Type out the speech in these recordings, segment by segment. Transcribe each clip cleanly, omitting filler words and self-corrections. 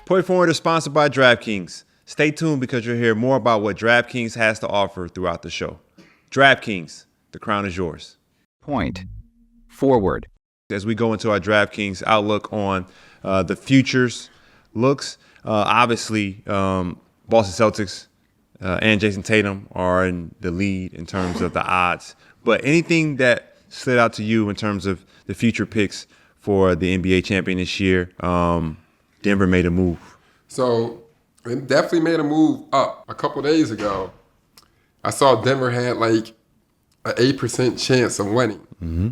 Point Forward is sponsored by DraftKings. Stay tuned because you'll hear more about what DraftKings has to offer throughout the show. DraftKings, the crown is yours. Point Forward. As we go into our DraftKings outlook on the futures looks, obviously Boston Celtics and Jason Tatum are in the lead in terms of the odds. But anything that stood out to you in terms of the future picks for the NBA champion this year? Denver made a move. So it definitely made a move up. A couple days ago, I saw Denver had like an 8% chance of winning. Mm-hmm.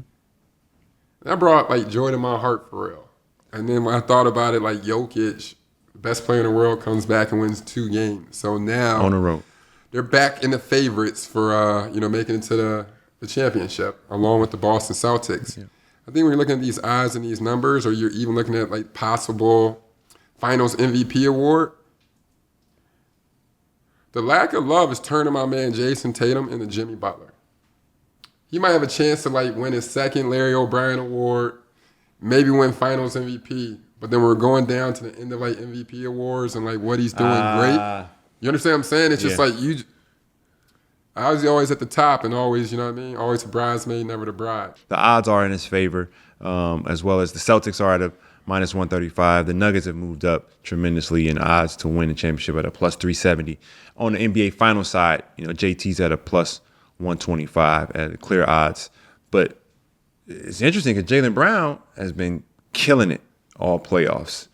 That brought like joy to my heart for real. And then when I thought about it, like Jokic, the best player in the world, comes back and wins 2 games. So now on the road, they're back in the favorites for making it to the championship, along with the Boston Celtics. Yeah. I think when you're looking at these odds and these numbers, or you're even looking at like possible Finals MVP award, the lack of love is turning my man Jason Tatum into Jimmy Butler. He might have a chance to like win his second Larry O'Brien award, maybe win Finals MVP. But then we're going down to the end of like MVP awards and like what he's doing great. You understand what I'm saying? It's just like I was always at the top and always, you know what I mean? Always a bridesmaid, never the bride. The odds are in his favor, as well as the Celtics are at a minus 135. The Nuggets have moved up tremendously in odds to win the championship at a plus 370. On the NBA Finals side, JT's at a plus 125 at clear odds. But it's interesting because Jaylen Brown has been killing it all playoffs.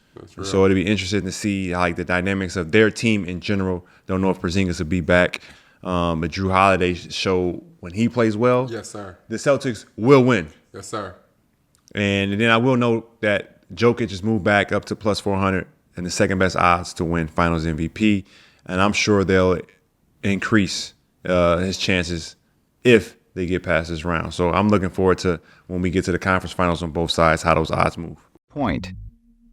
So it'll be interesting to see like the dynamics of their team in general. Don't know if Porzingis will be back. But Drew Holiday showed when he plays well, yes, sir, the Celtics will win. Yes, sir. And then I will note that Jokic has moved back up to plus 400 and the second best odds to win Finals MVP. And I'm sure they'll increase his chances if they get past this round. So I'm looking forward to when we get to the conference finals on both sides, how those odds move. Point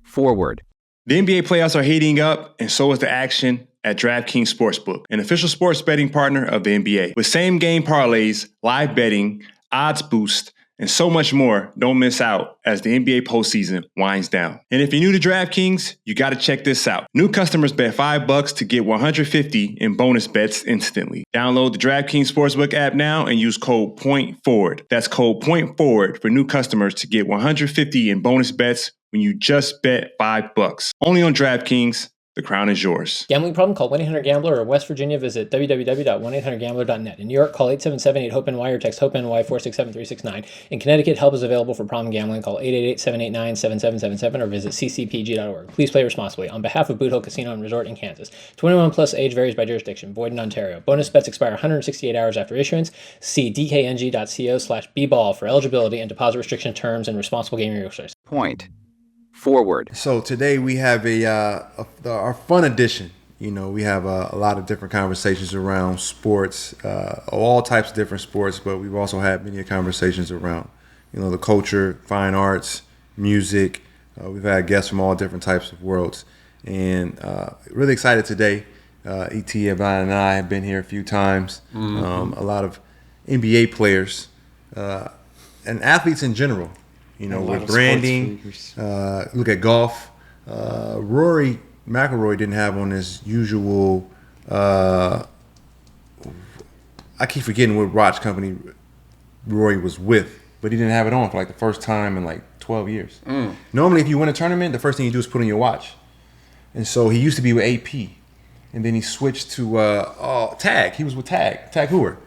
Forward. The NBA playoffs are heating up, and so is the action at DraftKings Sportsbook, an official sports betting partner of the NBA. With same-game parlays, live betting, odds boost, and so much more, don't miss out as the NBA postseason winds down. And if you're new to DraftKings, you got to check this out. New customers bet $5 to get $150 in bonus bets instantly. Download the DraftKings Sportsbook app now and use code POINTFORWARD. That's code POINTFORWARD for new customers to get $150 in bonus bets when you just bet $5. Only on DraftKings. The crown is yours. Gambling problem? Call 1-800-GAMBLER or West Virginia visit www.1800gambler.net. In New York, call 877-8-HOPE-NY or text HOPE-NY 467-369. In Connecticut, help is available for problem gambling. Call 888-789-7777 or visit ccpg.org. Please play responsibly. On behalf of Boot Hill Casino and Resort in Kansas. 21 plus age varies by jurisdiction. Void in Ontario. Bonus bets expire 168 hours after issuance. See dkng.co/bball for eligibility and deposit restriction terms and responsible gaming resources. Point Forward. So today we have our fun edition. We have a lot of different conversations around sports, all types of different sports, but we've also had many conversations around, the culture, fine arts, music. We've had guests from all different types of worlds, and really excited today. E.T. Evan and I have been here a few times. Mm-hmm. A lot of NBA players and athletes in general. With branding, look at golf. Rory McIlroy didn't have on his usual, I keep forgetting what watch company Rory was with, but he didn't have it on for like the first time in like 12 years. Normally, if you win a tournament, the first thing you do is put on your watch. And so he used to be with AP, and then he switched to Tag. He was with Tag Heuer.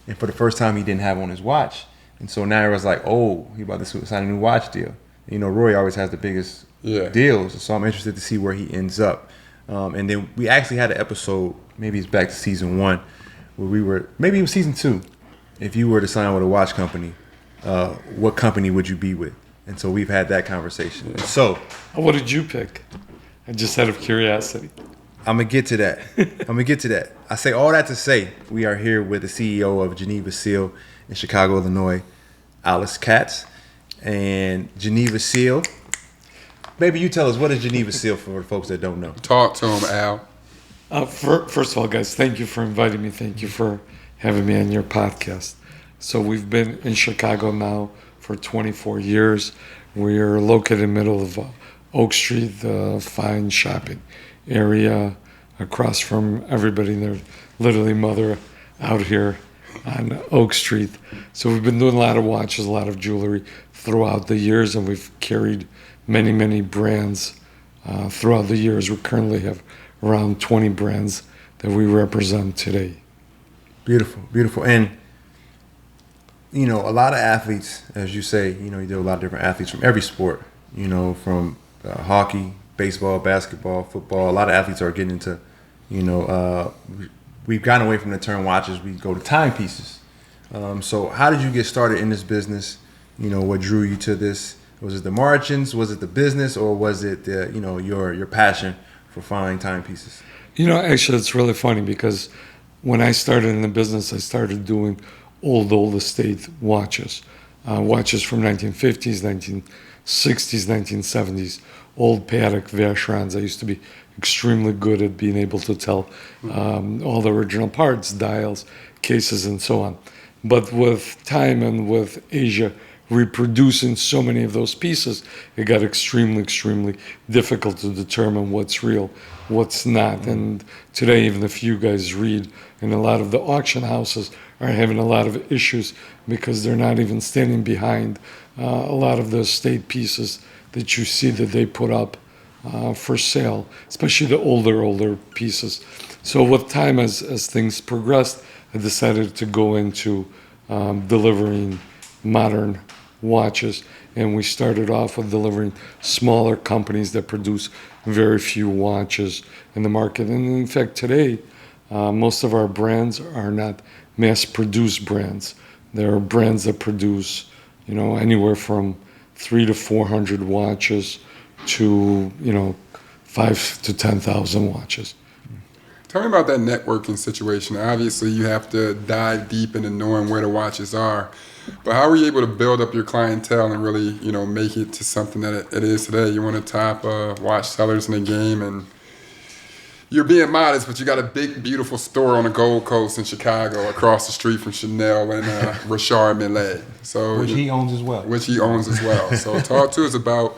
And for the first time, he didn't have on his watch. And so now it was like, he about to sign a new watch deal. Rory always has the biggest deals, so I'm interested to see where he ends up. And then we actually had an episode, maybe it's back to season 1, where maybe it was season 2. If you were to sign with a watch company, what company would you be with? And so we've had that conversation. Yeah. So, what did you pick? Just out of curiosity. I'm going to get to that. I say all that to say, we are here with the CEO of Geneva Seal in Chicago, Illinois, Alex Katz. And Geneva Seal, maybe you tell us, what is Geneva Seal for the folks that don't know? Talk to him, Al. First of all, guys, thank you for inviting me. Thank you for having me on your podcast. So we've been in Chicago now for 24 years. We are located in the middle of Oak Street, the fine shopping area across from everybody and their literally mother out here on Oak Street. So we've been doing a lot of watches, a lot of jewelry throughout the years, and we've carried many, many brands throughout the years. We currently have around 20 brands that we represent today. Beautiful, beautiful. And, you know, a lot of athletes, as you say, you know, you deal with a lot of different athletes from every sport, you know, from hockey, baseball, basketball, football. A lot of athletes are getting into, you know, we've gotten away from the term watches. We go to timepieces. So how did you get started in this business? You know, what drew you to this? Was it the margins? Was it the business? Or was it, you know, your passion for fine timepieces? You know, actually, it's really funny because when I started in the business, I started doing old estate watches. Watches from 1950s, 1960s, 1970s, old Patek Vacherons. I used to be extremely good at being able to tell all the original parts, dials, cases, and so on. But with time and with Asia reproducing so many of those pieces, it got extremely difficult to determine what's real, what's not. And today, even if you guys read, and a lot of the auction houses are having a lot of issues because they're not even standing behind a lot of the estate pieces that you see that they put up for sale, especially the older pieces. So with time, as things progressed, I decided to go into delivering modern watches, and we started off with delivering smaller companies that produce very few watches in the market. And in fact, today, most of our brands are not mass-produced brands. There are brands that produce, you know, anywhere from 300 to 400 watches to, you know, 5,000 to 10,000 watches. Tell me about that networking situation. Obviously, you have to dive deep into knowing where the watches are. But how were you able to build up your clientele and really, you know, make it to something that it is today? You're one of the top watch sellers in the game, and you're being modest, but you got a big, beautiful store on the Gold Coast in Chicago, across the street from Chanel and Richard Mille. So Which he owns as well. Which he owns as well. So talk to us about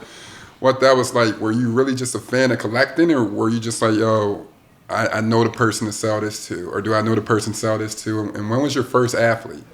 what that was like. Were you really just a fan of collecting, or were you just like, yo, I know the person to sell this to, or do I know the person to sell this to? And when was your first athlete?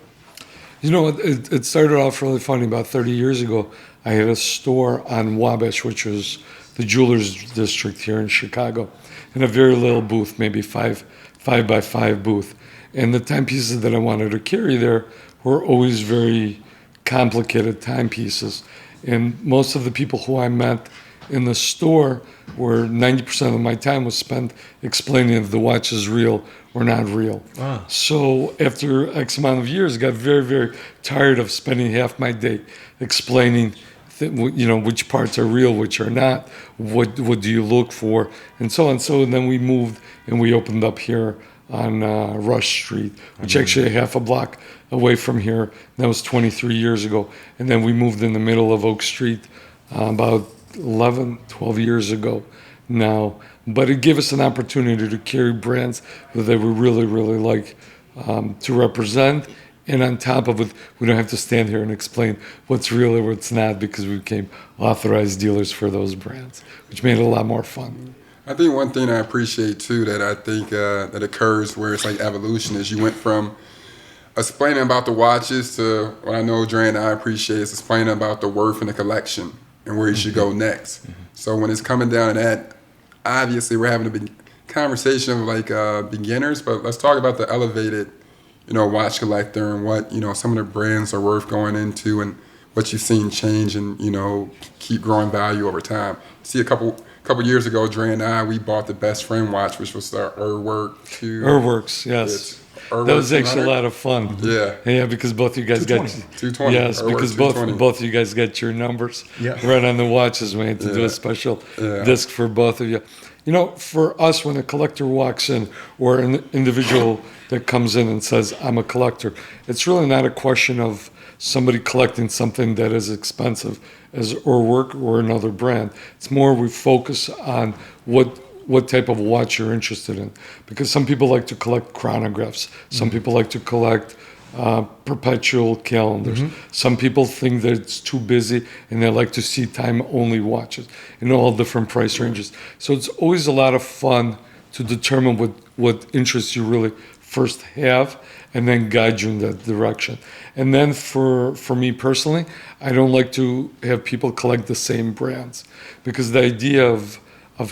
You know, it started off really funny. About 30 years ago, I had a store on Wabash, which was the jeweler's district here in Chicago, and a very little booth, maybe five by five booth. And the timepieces that I wanted to carry there were always very complicated timepieces. And most of the people who I met in the store, where 90% of my time was spent explaining if the watch is real or not real. Wow. So after X amount of years, I got very tired of spending half my day explaining, you know, which parts are real, which are not, what do you look for, and so on. So then we moved and we opened up here on Rush Street, which actually half a block away from here. That was 23 years ago. And then we moved in the middle of Oak Street about 11, 12 years ago now. But it gave us an opportunity to carry brands that we really like to represent. And on top of it, we don't have to stand here and explain what's real or what's not, because we became authorized dealers for those brands, which made it a lot more fun. I think one thing I appreciate too that I think that occurs where it's like evolution is you went from explaining about the watches to what I know Dre and I appreciate is explaining about the worth in the collection and where you should go next. So when it's coming down to that, obviously we're having a big conversation of like beginners, but let's talk about the elevated, you know, watch collector and what, you know, some of the brands are worth going into and what you've seen change and, you know, keep growing value over time. See, a couple years ago, Dre and I, we bought the Best Friend watch, which was our Urworks, yes. That was actually a lot of fun. Yeah, because both of you guys got 220. Yes, because both of you guys got your numbers right on the watches. We had to do a special disc for both of you. You know, for us, when a collector walks in or an individual that comes in and says, I'm a collector, it's really not a question of somebody collecting something that is expensive as Urwork or another brand. It's more we focus on what what type of watch you're interested in. Because some people like to collect chronographs. Some people like to collect perpetual calendars. Some people think that it's too busy and they like to see time-only watches in all different price ranges. So it's always a lot of fun to determine what interests you really first have and then guide you in that direction. And then for me personally, I don't like to have people collect the same brands, because the idea of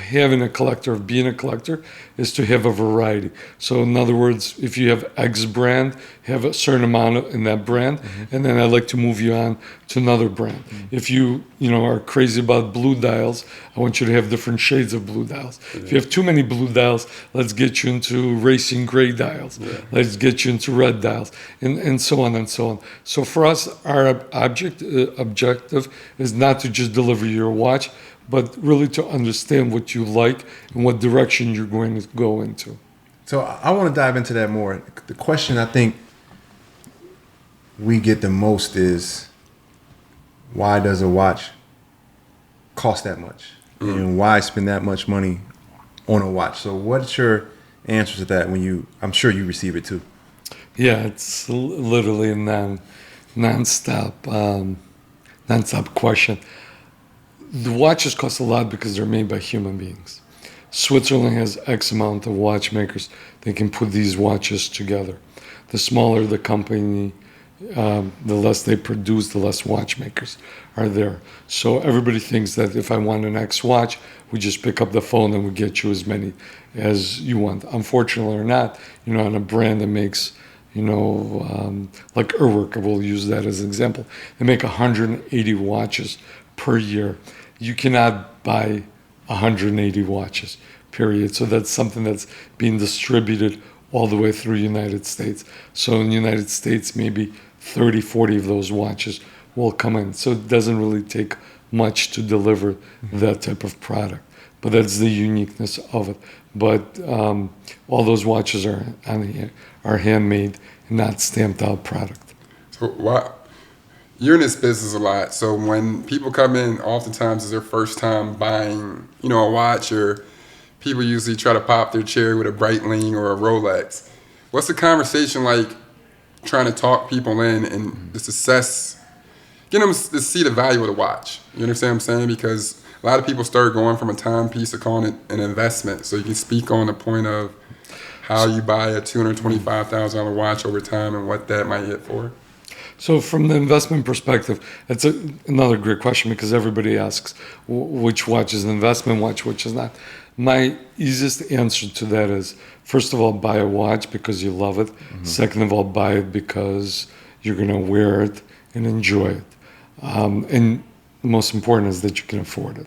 having a collector, of being a collector, is to have a variety. So in other words, if you have X brand, have a certain amount in that brand, and then I'd like to move you on to another brand. If you are crazy about blue dials, I want you to have different shades of blue dials. If you have too many blue dials, let's get you into racing gray dials. Let's get you into red dials, and so on and so on. So for us, our objective is not to just deliver your watch, but really to understand what you like and what direction you're going to go into. So I want to dive into that more. The question I think we get the most is, why does a watch cost that much? And why spend that much money on a watch? So what's your answer to that when I'm sure you receive it too? Yeah, it's literally a non-stop question. The watches cost a lot because they're made by human beings. Switzerland has X amount of watchmakers. They can put these watches together. The smaller the company, the less they produce, the less watchmakers are there. So everybody thinks that if I want an X watch, we just pick up the phone and we get you as many as you want. Unfortunately or not, on a brand that makes, like Urwerk, we'll use that as an example. They make 180 watches per year. You cannot buy 180 watches, period. So that's something that's being distributed all the way through the United States. So in the United States, maybe 30, 40 of those watches will come in. So it doesn't really take much to deliver that type of product. But that's the uniqueness of it. But all those watches are handmade and not stamped out product. So why? You're in this business a lot, so when people come in, oftentimes it's their first time buying, a watch, or people usually try to pop their cherry with a Breitling or a Rolex. What's the conversation like trying to talk people in and just assess, get them to see the value of the watch? You understand what I'm saying? Because a lot of people start going from a timepiece to calling it an investment. So you can speak on the point of how you buy a $225,000 watch over time and what that might hit for. So from the investment perspective, it's another great question, because everybody asks which watch is an investment watch, which is not. My easiest answer to that is, first of all, buy a watch because you love it. Second of all, buy it because you're going to wear it and enjoy it. And the most important is that you can afford it.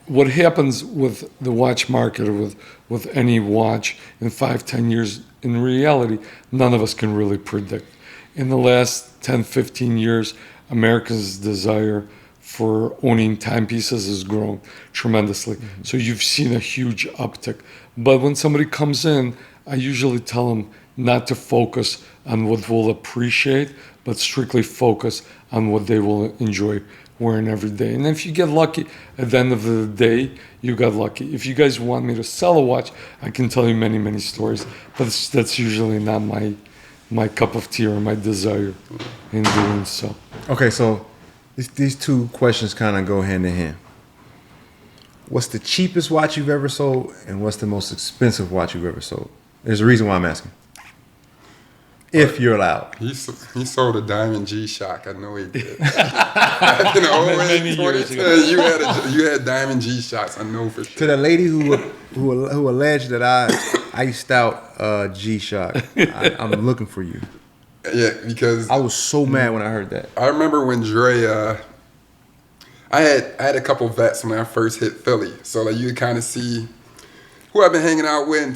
What happens with the watch market, or with any watch in 5-10 years, in reality, none of us can really predict. In the last 10, 15 years, Americans' desire for owning timepieces has grown tremendously. So you've seen a huge uptick. But when somebody comes in, I usually tell them not to focus on what we'll appreciate, but strictly focus on what they will enjoy wearing every day. And if you get lucky, at the end of the day, you got lucky. If you guys want me to sell a watch, I can tell you many, many stories. But that's usually not my cup of tea or my desire in doing so. Okay, so these two questions kind of go hand in hand. What's the cheapest watch you've ever sold, and what's the most expensive watch you've ever sold? There's a reason why I'm asking. If you're allowed. He sold a Diamond G-Shock. I know he did. Many years ago. You had Diamond G-Shocks. I know for sure. To the lady who alleged that I iced out G-Shock, I'm looking for you. Yeah, because I was so mad when I heard that. I remember when Dre, I had a couple vets when I first hit Philly, so like you could kind of see who I've been hanging out with and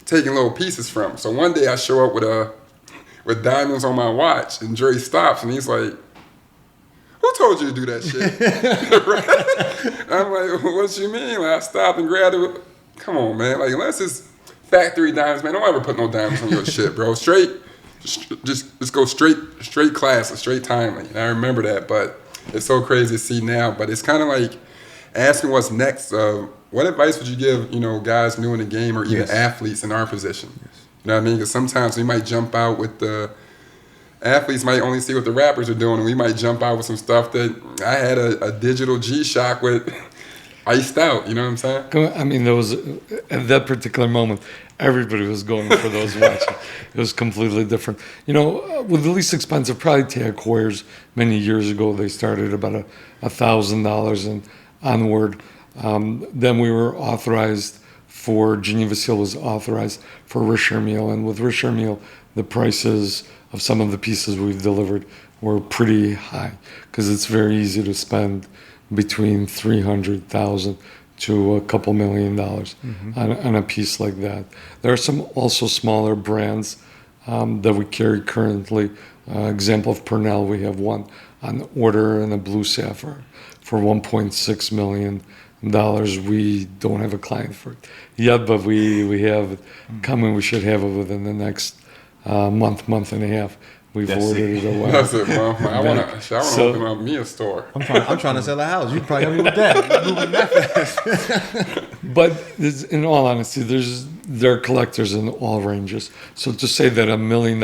taking little pieces from. So one day I show up with diamonds on my watch, and Dre stops and he's like, "Who told you to do that shit?" Right? I'm like, "What you mean?" Like, I stopped and grabbed it. Come on, man. Like, unless it's factory diamonds, man, don't ever put no diamonds on your shit, bro. Just go straight class, straight timely. And I remember that, but it's so crazy to see now. But it's kind of like asking what's next. What advice would you give, guys new in the game or even Yes. athletes in our position? Yes. You know what I mean? Because sometimes we might jump out with the athletes might only see what the rappers are doing, and we might jump out with some stuff that I had a digital G-Shock with iced out. You know what I'm saying? I mean, there was at that particular moment, everybody was going for those watches. It was completely different. With the least expensive, probably Tag Heuer's many years ago, they started about $1,000 and onward. Then we were authorized for Geneva Seal was authorized for Richelieu, and with Richelieu, the prices of some of the pieces we've delivered were pretty high because it's very easy to spend between $300,000 to a couple $1 million on a piece like that. There are some also smaller brands that we carry currently. Example of Purnell, we have one on order in a blue sapphire for $1.6 million. We don't have a client for it yet, but we have it coming. We should have it within the next month and a half. We've ordered it away. That's it, bro. I want to open up me a store. I'm trying to sell a house. You can probably help me with that. You're moving that fast. But in all honesty, there are collectors in all ranges. So to say that $1 million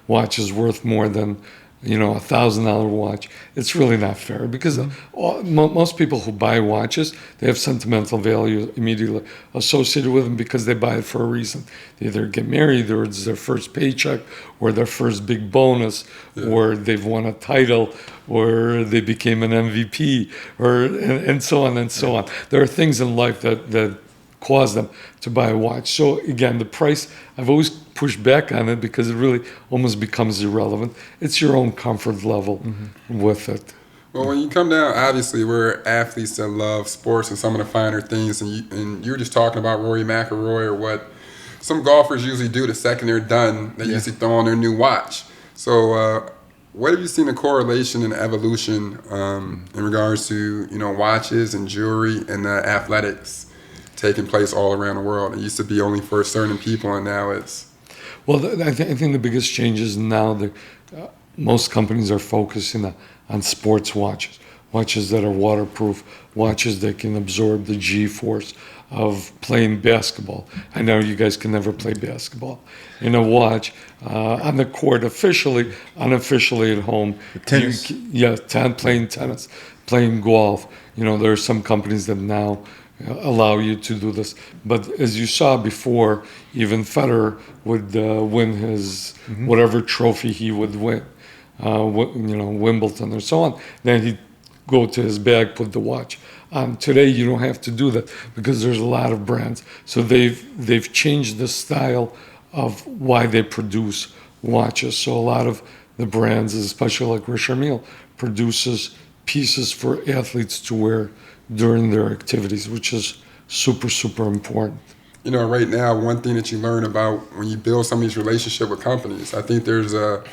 watch is worth more than $1,000 watch, it's really not fair because most people who buy watches, they have sentimental value immediately associated with them because they buy it for a reason. They either get married, or it's their first paycheck, or their first big bonus, or they've won a title, or they became an MVP, and so on and so on. There are things in life that cause them to buy a watch. So again, the price, I've always pushed back on it because it really almost becomes irrelevant. It's your own comfort level with it. Well, when you come down, obviously we're athletes that love sports and some of the finer things, and you were just talking about Rory McIlroy or what some golfers usually do the second they're done, they usually throw on their new watch. So what have you seen the correlation and evolution in regards to watches and jewelry and athletics taking place all around the world? It used to be only for certain people, and now it's... Well, I think the biggest change is now that most companies are focusing on sports watches that are waterproof, watches that can absorb the G-force of playing basketball. I know you guys can never play basketball in a watch on the court officially, unofficially at home. Tennis. Playing tennis, playing golf. There are some companies that now allow you to do this. But as you saw before, even Federer would win his whatever trophy he would win, Wimbledon or so on. Then he'd go to his bag, put the watch on. Today, you don't have to do that because there's a lot of brands. So they've changed the style of why they produce watches. So a lot of the brands, especially like Richelieu, produces pieces for athletes to wear during their activities, which is super, super important. Right now, one thing that you learn about when you build some of these relationships with companies, I think there's a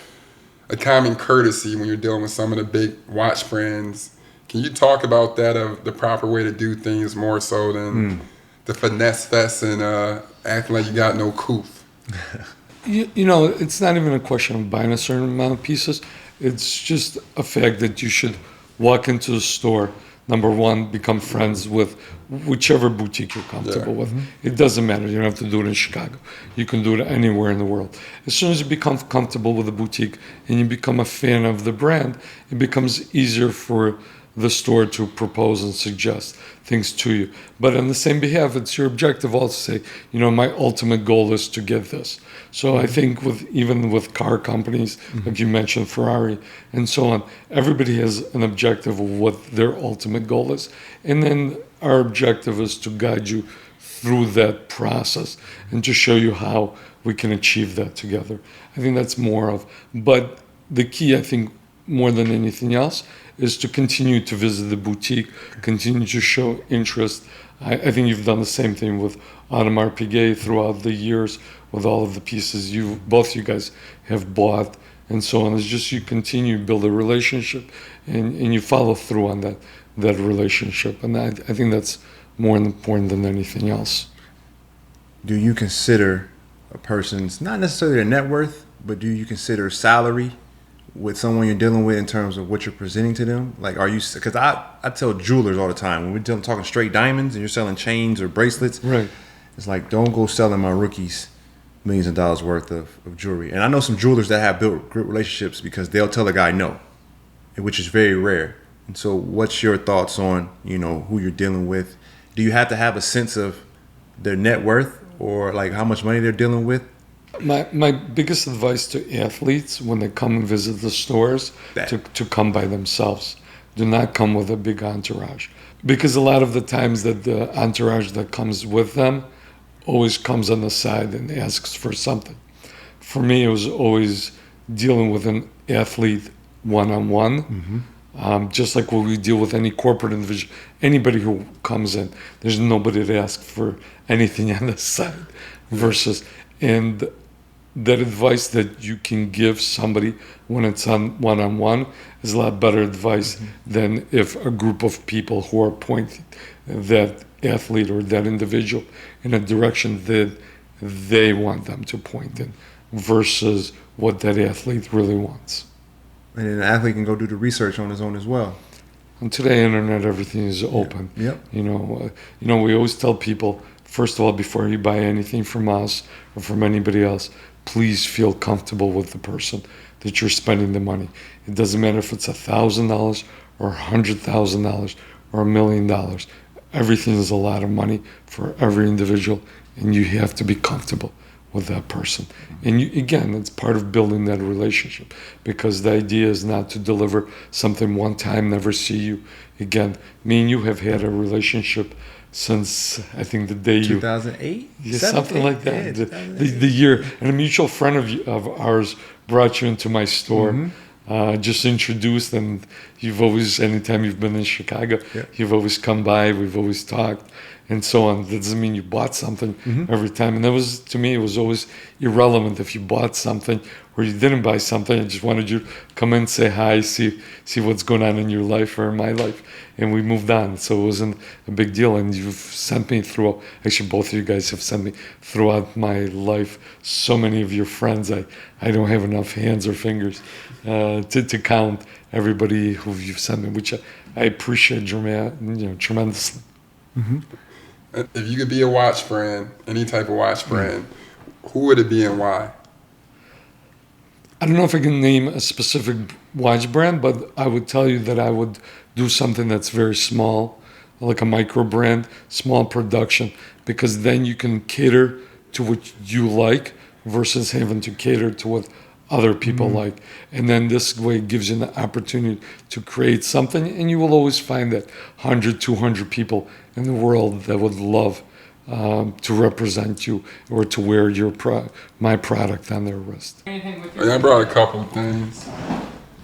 common courtesy when you're dealing with some of the big watch brands. Can you talk about that, of the proper way to do things more so than the finesse fest and acting like you got no couth? It's not even a question of buying a certain amount of pieces. It's just a fact that you should walk into the store, number one, become friends with whichever boutique you're comfortable with. It doesn't matter. You don't have to do it in Chicago. You can do it anywhere in the world. As soon as you become comfortable with the boutique and you become a fan of the brand, it becomes easier for the store to propose and suggest things to you. But on the same behalf, it's your objective also to say, my ultimate goal is to get this. So I think even with car companies, like you mentioned, Ferrari and so on, everybody has an objective of what their ultimate goal is. And then our objective is to guide you through that process and to show you how we can achieve that together. I think that's more of, but the key, I think, more than anything else, is to continue to visit the boutique, continue to show interest. I think you've done the same thing with Audemars Piguet throughout the years with all of the pieces both you guys have bought and so on. It's just you continue to build a relationship and you follow through on that relationship. And I think that's more important than anything else. Do you consider a person's, not necessarily their net worth, but do you consider salary with someone you're dealing with in terms of what you're presenting to them? Like, are you? Because I tell jewelers all the time when we're talking straight diamonds and you're selling chains or bracelets, Right. it's like, don't go selling my rookies millions of dollars worth of jewelry. And I know some jewelers that have built great relationships because they'll tell a guy no, which is very rare. And so, what's your thoughts on who you're dealing with? Do you have to have a sense of their net worth or like how much money they're dealing with? My biggest advice to athletes when they come and visit the stores to come by themselves. Do not come with a big entourage, because a lot of the times that the entourage that comes with them always comes on the side and asks for something. For me, it was always dealing with an athlete one-on-one. Just like what we deal with any corporate individual, anybody who comes in, there's nobody to ask for anything on the side versus, and that advice that you can give somebody when it's on one-on-one is a lot better advice than if a group of people who are pointing that athlete or that individual in a direction that they want them to point in versus what that athlete really wants. And then the athlete can go do the research on his own as well. And today, internet, everything is open. Yep. We always tell people, first of all, before you buy anything from us or from anybody else, please feel comfortable with the person that you're spending the money. It doesn't matter if it's $1,000 or $100,000 or $1 million. Everything is a lot of money for every individual, and you have to be comfortable with that person. And again, it's part of building that relationship, because the idea is not to deliver something one time, never see you again. Me and you have had a relationship since, I think, the day 2008? Something like that. Yeah, the year. And a mutual friend of ours brought you into my store, just introduced, and you've always, anytime you've been in Chicago, you've always come by, we've always talked, and so on. That doesn't mean you bought something every time. And that was, to me, it was always irrelevant if you bought something or you didn't buy something. I just wanted you to come in, say hi, see what's going on in your life or in my life. And we moved on. So it wasn't a big deal. And you've sent me through, actually both of you guys have sent me throughout my life so many of your friends. I don't have enough hands or fingers to count everybody who you've sent me, which I appreciate tremendously. If you could be a watch brand, any type of watch brand, who would it be and why? I don't know if I can name a specific watch brand, but I would tell you that I would do something that's very small, like a micro brand, small production, because then you can cater to what you like versus having to cater to what other people like. And then this way it gives you an opportunity to create something, and you will always find that 100, 200 people in the world that would love to represent you or to wear my product on their wrist. Anything with I brought a couple of things.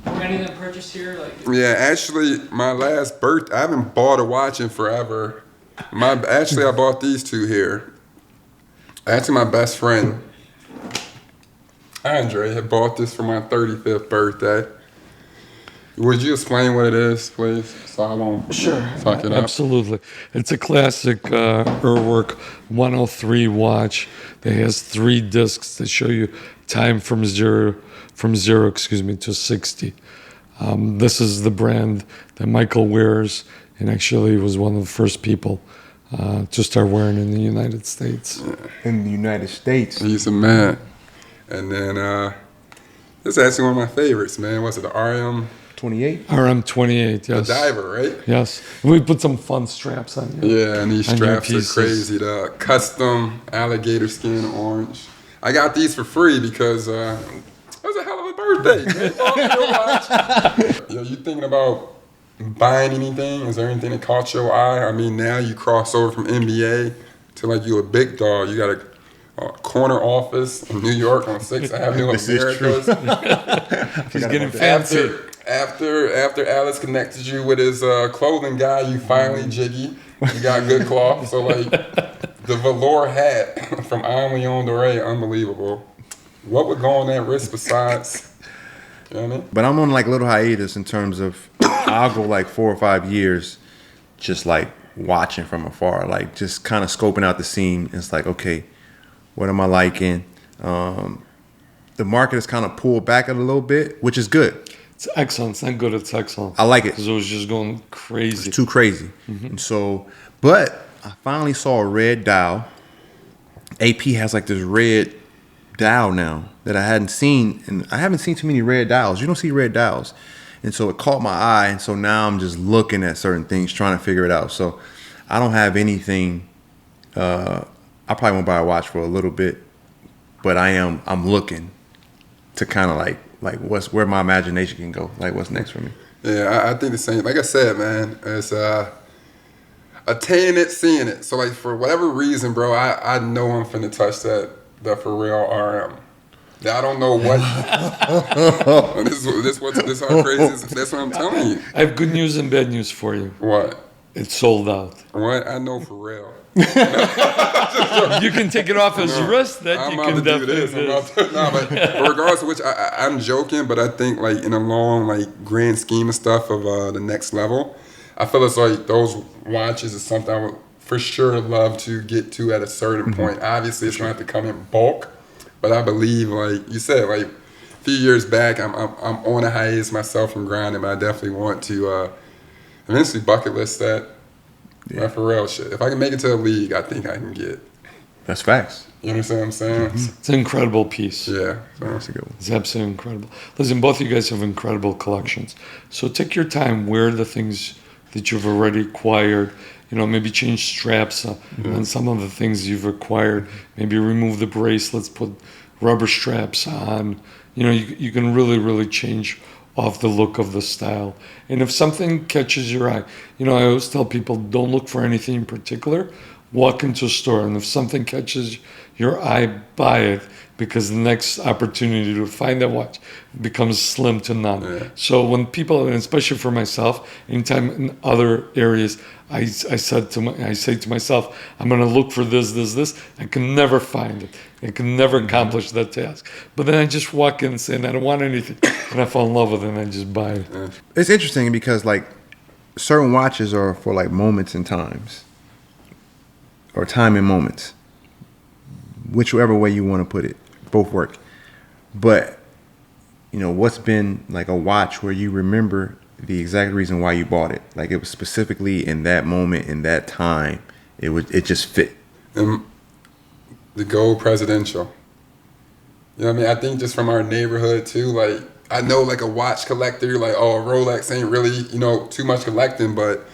Any of them purchased here? Yeah, actually, my last birthday, I haven't bought a watch in forever. I bought these two here. Actually, my best friend, Andre, had bought this for my 35th birthday. Would you explain what it is, please? So I won't fuck it up. Absolutely. It's a classic Urwerk 103 watch that has 3 discs that show you time from zero to 60. This is the brand that Michael wears, and actually was one of the first people to start wearing in the United States. In the United States. He's a man. And then this is actually one of my favorites, man. What's it, the RM? 28? RM28, yes. The diver, right? Yes. We put some fun straps on you. Yeah, and these on your straps are pieces. crazy. The custom alligator skin orange. I got these for free because it was a hell of a birthday. Man. Bought me a watch. Yo, you thinking about buying anything? Is there anything that caught your eye? I mean, now you cross over from NBA to like you a big dog. You got a corner office in New York on 6th Avenue of Americas. He's getting fancy. After Alex connected you with his clothing guy, you finally jiggy. You got good cloth. So like the velour hat from Am Leon Dore, unbelievable. What would go on that wrist besides? You know what I mean? But I'm on like a little hiatus in terms of I'll go like 4 or 5 years just like watching from afar, like just kind of scoping out the scene. It's like, okay, what am I liking? the market has kind of pulled back a little bit, which is good. It's excellent. It's not good. It's excellent. I like it. Because it was just going crazy. It's too crazy. And so, but I finally saw a red dial. AP has like this red dial now that I hadn't seen, and I haven't seen too many red dials. You don't see red dials. And so it caught my eye, and so now I'm just looking at certain things, trying to figure it out. So I don't have anything. I probably won't buy a watch for a little bit, but I'm looking to kind of like where my imagination can go, like what's next for me. Yeah, I think the same. Like I said, man, it's attaining it, seeing it. So like for whatever reason, bro, I know I'm finna touch that for real RM. I don't know what. this how crazy is. That's what I'm telling you. I have good news and bad news for you. What? It's sold out. What? I know for real. You can take it off his wrist. That I'm you about can to do definitely this. But regardless of which, I'm joking. But I think like in a long grand scheme of stuff of the next level, I feel it's like those watches is something I would for sure love to get to at a certain point. Obviously, it's going to have to come in bulk. But I believe, like you said, like a few years back, I'm on a hiatus myself from grinding, but I definitely want to eventually bucket list that. Yeah. Like for real shit. If I can make it to the league, I think I can get. That's facts. You understand what I'm saying? It's an incredible piece. Yeah. So. That's a good one. It's absolutely incredible. Listen, both of you guys have incredible collections. So take your time. Wear the things that you've already acquired. You know, maybe change straps on some of the things you've acquired. Maybe remove the bracelets, put rubber straps on. You know, you can really, really change off the look of the style. And if something catches your eye, you know, I always tell people, don't look for anything in particular. Walk into a store, and if something catches your eye, buy it, because the next opportunity to find that watch becomes slim to none. Yeah. So when people, and especially for myself, anytime in other areas, I say to myself, I'm going to look for this. I can never find it. I can never accomplish that task. But then I just walk in and say, I don't want anything, and I fall in love with it, and I just buy it. Yeah. It's interesting because like certain watches are for like moments and times, or time and moments, whichever way you want to put it. Both work. But you know, what's been like a watch where you remember the exact reason why you bought it? Like it was specifically in that moment, in that time, it just fit. The gold presidential. You know what I mean? I think just from our neighborhood too, like I know like a watch collector, you're like, oh, Rolex ain't really, you know, too much collecting, but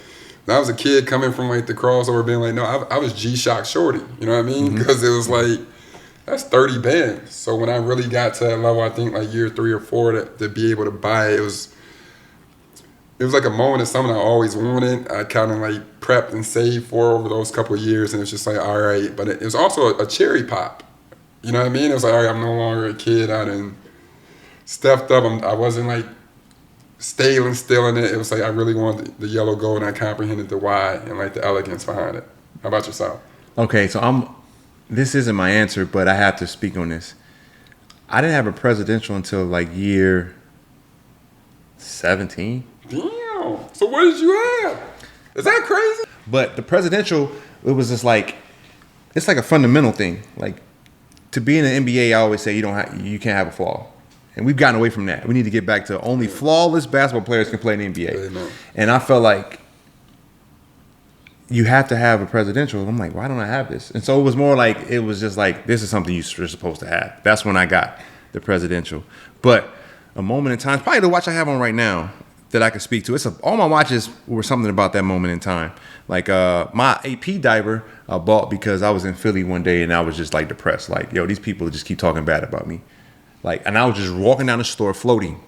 when I was a kid coming from like the crossover being like, no, I was G-Shock shorty. You know what I mean? Because it was like, that's 30 bands. So when I really got to that level, I think like year 3 or 4 to be able to buy it, it was like a moment of something I always wanted. I kind of like prepped and saved for over those couple of years, and it's just like, all right. But it was also a cherry pop. You know what I mean? It was like, all right, I'm no longer a kid. I done stepped up. I wasn't like still in it. It was like I really wanted the yellow gold, and I comprehended the why and like the elegance behind it. How about yourself? Okay, so this isn't my answer, but I have to speak on this. I didn't have a presidential until like year 17. Damn. So what did you have? Is that crazy? But the presidential, it was just like, it's like a fundamental thing. Like to be in the NBA, I always say you can't have a flaw. And we've gotten away from that. We need to get back to only flawless basketball players can play in the NBA. Amen. And I felt like you have to have a presidential. I'm like, why don't I have this? And so it was more like, it was just like, this is something you're supposed to have. That's when I got the presidential. But a moment in time, probably the watch I have on right now that I could speak to. All my watches were something about that moment in time. Like my AP diver I bought because I was in Philly one day and I was just like depressed. Like, yo, these people just keep talking bad about me. Like, and I was just walking down the store floating.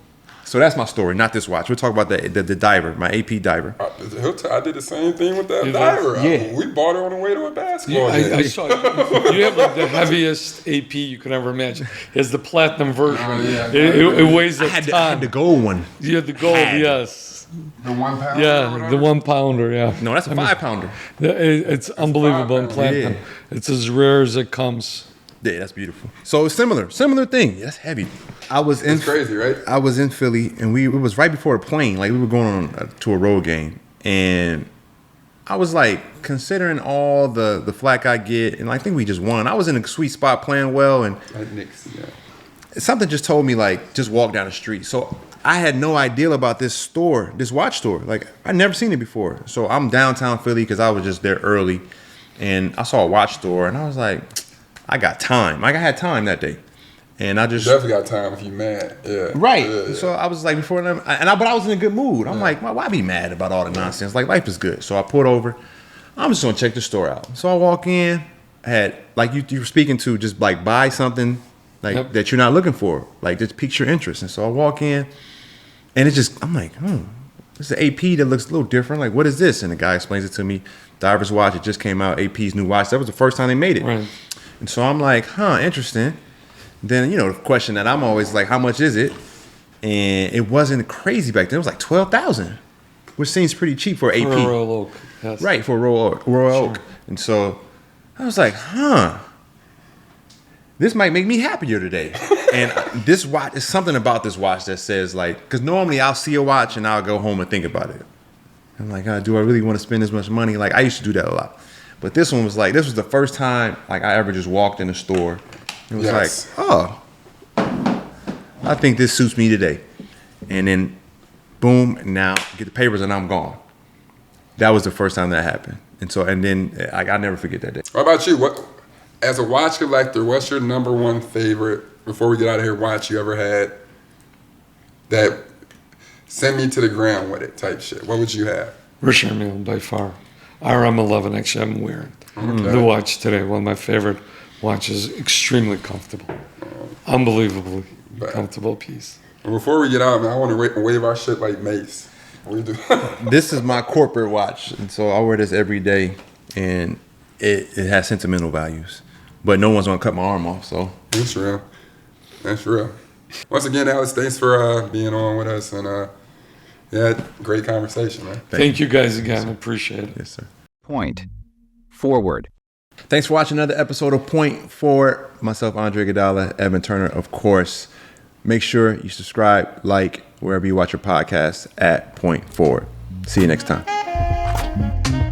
So that's my story, not this watch. We're talking about the diver, my AP diver. I did the same thing with that diver. Yeah. We bought her on the way to a basketball game. I saw you. You have like the heaviest AP you could ever imagine. It's the platinum version. Oh, yeah. It weighs a I ton. had the gold one. You had the gold, yes. The 1 pound? Yeah, the 1 pounder, yeah. No, that's a 5 pounder. It's unbelievable in platinum. Yeah. It's as rare as it comes. Yeah, that's beautiful. So it's similar thing. That's heavy. It's crazy, right? I was in Philly, and it was right before a plane. Like we were going on to a road game, and I was like considering all the flack I get, and I think we just won. I was in a sweet spot playing well, and Like Knicks, yeah. something just told me like just walk down the street. So I had no idea about this store, this watch store. Like I'd never seen it before. So I'm downtown Philly because I was just there early, and I saw a watch store, and I was like, I got time. Like I had time that day, and I just Definitely got time if you mad. Yeah. right. Yeah. So I was like before them, but I was in a good mood. I'm like, why be mad about all the nonsense? Like life is good. So I pulled over. I'm just gonna check the store out. So I walk in. I had like you were speaking to, just like buy something like that you're not looking for, like just piques your interest. And so I walk in. And it's just, I'm like, this is an AP that looks a little different. Like, what is this? And the guy explains it to me. Diver's watch, it just came out, AP's new watch. That was the first time they made it. Right. And so I'm like, interesting. Then, the question that I'm always like, how much is it? And it wasn't crazy back then. It was like $12,000, which seems pretty cheap for AP. For a Royal Oak. Yes. Right, for a Royal Oak. And so I was like, this might make me happier today. And this watch, is something about this watch that says like, because normally I'll see a watch and I'll go home and think about it. I'm like, do I really want to spend this much money? Like I used to do that a lot. But this one was like, this was the first time like I ever just walked in the store. It was like, I think this suits me today. And then boom, now get the papers and I'm gone. That was the first time that happened. And then I never forget that day. What about you? What, as a watch collector, what's your number one favorite, before we get out of here, watch you ever had that send me to the ground with it type shit? What would you have? Richard Mille by far. RM11, actually, I'm wearing the watch today. One of my favorite watches, extremely comfortable. Unbelievably comfortable piece. And before we get out, man, I want to wave our shit like Mace. What do you do? This is my corporate watch, and so I wear this every day, and it has sentimental values. But no one's gonna cut my arm off, so. That's real. That's real. Once again, Alex, thanks for being on with us, and great conversation, man. Thank you guys again. I appreciate it. Yes, sir. Point. Forward. Thanks for watching another episode of Point Forward. Myself, Andre Iguodala, Evan Turner, of course. Make sure you subscribe, like, wherever you watch your podcast at Point Forward. See you next time.